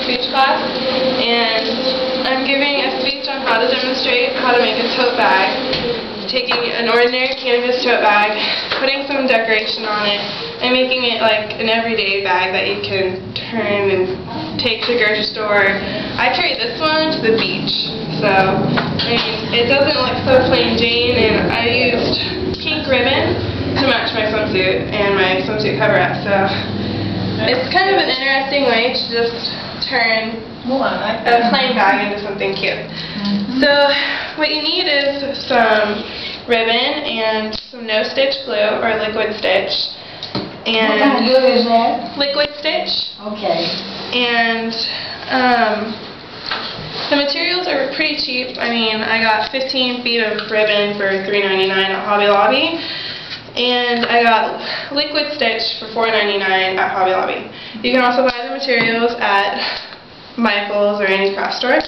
speech class, and I'm giving a speech on how to demonstrate how to make a tote bag, taking an ordinary canvas tote bag, putting some decoration on it, and making it like an everyday bag that you can turn and take to the grocery store. I carry this one to the beach, so I mean, it doesn't look so plain Jane, and I used pink ribbon to match my swimsuit and my swimsuit cover-up, so it's kind of an interesting way to just turn a plain bag into something cute. So what you need is some ribbon and some no-stitch glue or liquid stitch. And what kind of glue is that? Liquid stitch. Okay. And the materials are pretty cheap. I mean, I got 15 feet of ribbon for $3.99 at Hobby Lobby, and I got liquid stitch for $4.99 at Hobby Lobby. You can also buy the materials at Michael's or any craft store.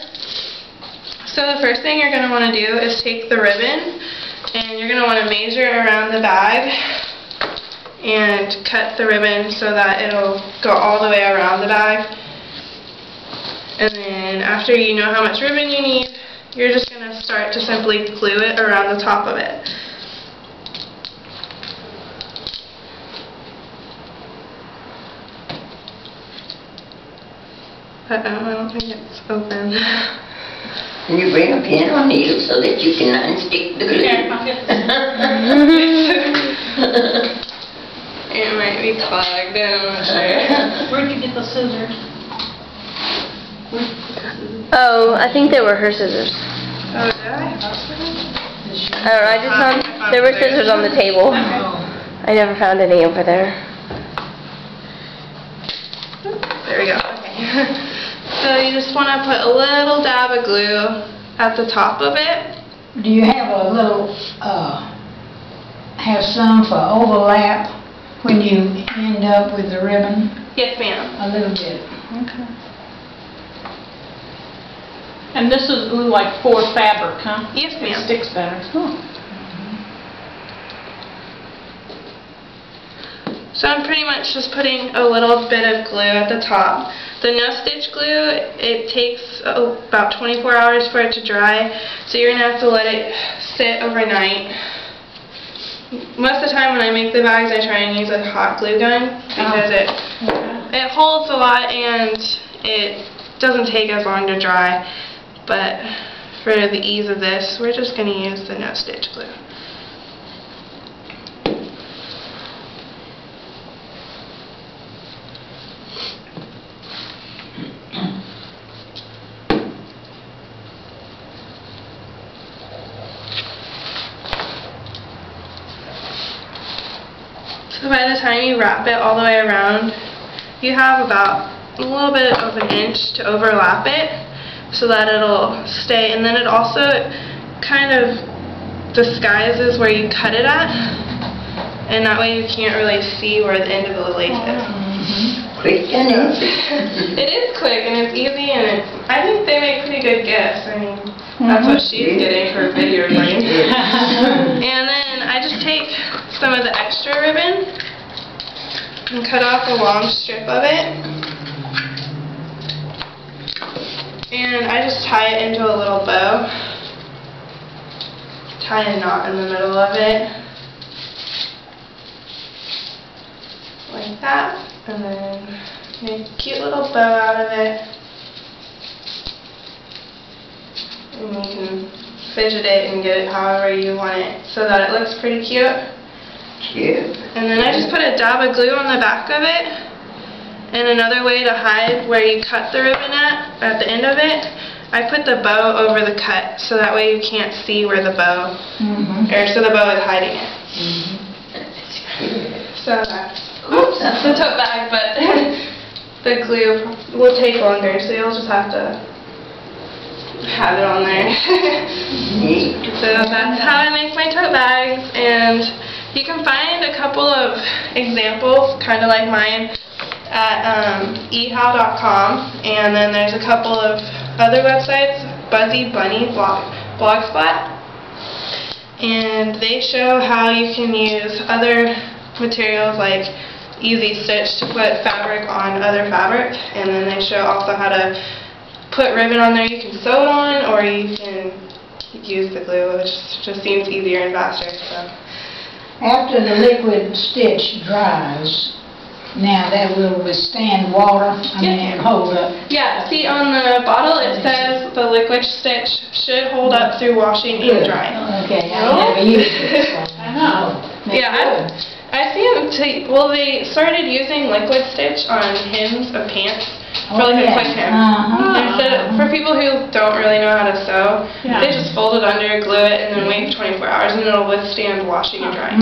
So the first thing you're going to want to do is take the ribbon, and you're going to want to measure around the bag and cut the ribbon so that it'll go all the way around the bag. And then after you know how much ribbon you need, you're just going to start to simply glue it around the top of it. Uh-oh, I don't think it's open. Can you bring a pin or needle so that you can unstick the glue? It might be clogged, I'm not sure. Where'd you get the scissors? Oh, I think they were her scissors. Oh, did I? I don't know, I just found, there were scissors on the table. I never found any over there. There we go, okay. So you just want to put a little dab of glue at the top of it. Do you have a little, have some for overlap when you end up with the ribbon? Yes, ma'am. A little bit. Okay. And this is glue like for fabric, huh? Yes, It ma'am. sticks better. So I'm pretty much just putting a little bit of glue at the top. The no-stitch glue, it takes about 24 hours for it to dry, so you're going to have to let it sit overnight. Most of the time when I make the bags, I try and use a hot glue gun because it holds a lot and it doesn't take as long to dry. But for the ease of this, we're just going to use the no-stitch glue. So by the time you wrap it all the way around, you have about a little bit of an inch to overlap it so that it'll stay. And then it also kind of disguises where you cut it at, and that way you can't really see where the end of the lace is. Quick and easy. It is quick and it's easy, and I think they make pretty good gifts. I mean, that's what she's getting for video recording. And then I just take some of the extra ribbon and cut off a long strip of it, and I just tie it into a little bow, tie a knot in the middle of it like that, and then make a cute little bow out of it, and you can fidget it and get it however you want it so that it looks pretty cute. Cute. And then I just put a dab of glue on the back of it, and another way to hide where you cut the ribbon at the end of it, I put the bow over the cut so that way you can't see where the bow, or so the bow is hiding it. So that's the tote bag, but the glue will take longer, so you'll just have to have it on there. So that's how I make my tote bags, and you can find a couple of examples, kind of like mine, at ehow.com, and then there's a couple of other websites, Buzzy Bunny Blogspot, and they show how you can use other materials like easy stitch to put fabric on other fabric, and then they show also how to put ribbon on there. You can sew it on, or you can use the glue, which just seems easier and faster. So. After the liquid stitch dries, now that will withstand water, and hold up. Yeah, see on the bottle it says the liquid stitch should hold up through washing and drying. Okay, I never used it. I know. Yeah, I see them, they started using liquid stitch on hems of pants for like a quick hem. For people who don't really know how to sew, they just fold it under, glue it, and then wait for 24 hours, and it'll withstand washing and drying.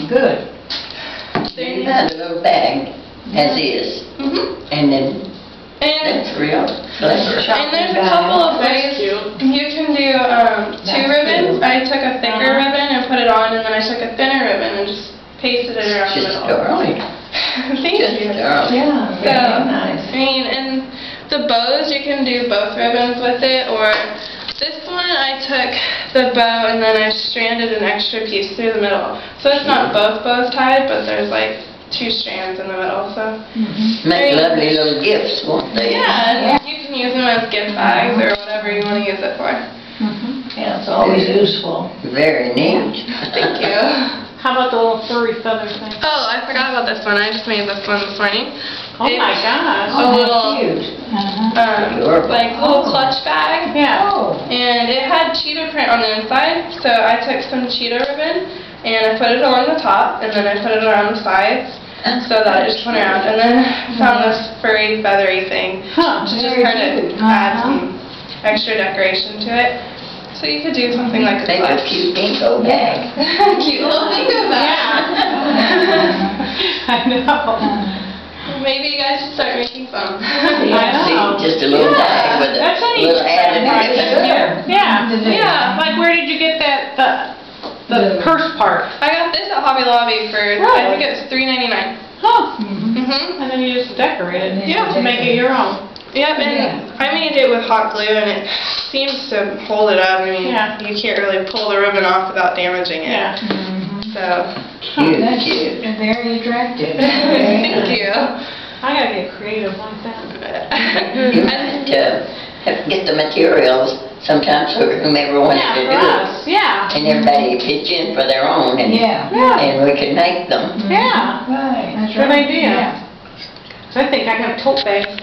Good. You have a little bag, as is, and then that's real clever. And there's a couple of ways you can do two ribbons. I took a thicker ribbon and put it on, and then I took a thinner ribbon and just pasted it around the Just middle. darling. Thank you. Yeah, So, nice. I mean, and the bows, you can do both ribbons with it, or this one I took the bow and then I stranded an extra piece through the middle. So it's not both bows tied, but there's like 2 strands in the middle, so. Make lovely little gifts, won't they? Yeah, and you can use them as gift bags or whatever you want to use it for. Yeah, it's always useful. Very neat. Thank you. How about the little furry feather thing? Oh, I forgot about this one. I just made this one this morning. Oh my gosh. A little, Adorable. like little clutch bag. Yeah. And it had cheetah print on the inside, so I took some cheetah ribbon and I put it along the top, and then I put it around the sides, so that it just went around. And then I found this furry, feathery thing to just kind of add some extra decoration to it. So you could do something like a Make a clutch. cute dingo bag. Cute little dingo bag. I know. Maybe you guys should start making some. I know. See, just a little bag with That's a a neat little added ribbon. Yeah. Like, where did you get that, the purse part? I got this at Hobby Lobby for, I think it was $3.99. Huh. Mm-hmm. And then you just decorate it. Yeah. To make it your own. Yep, and I made it with hot glue, and it seems to hold it up. I mean, you can't really pull the ribbon off without damaging it. Yeah. So, That's Cute. very attractive. thank you. I gotta get creative like that. You might have to get the materials sometimes for whomever wants to do for it. us. Yeah. And everybody pitch in for their own, and Yeah. we can make them. Yeah. Right. That's Good right. idea. Yeah. So I think I got tote bags.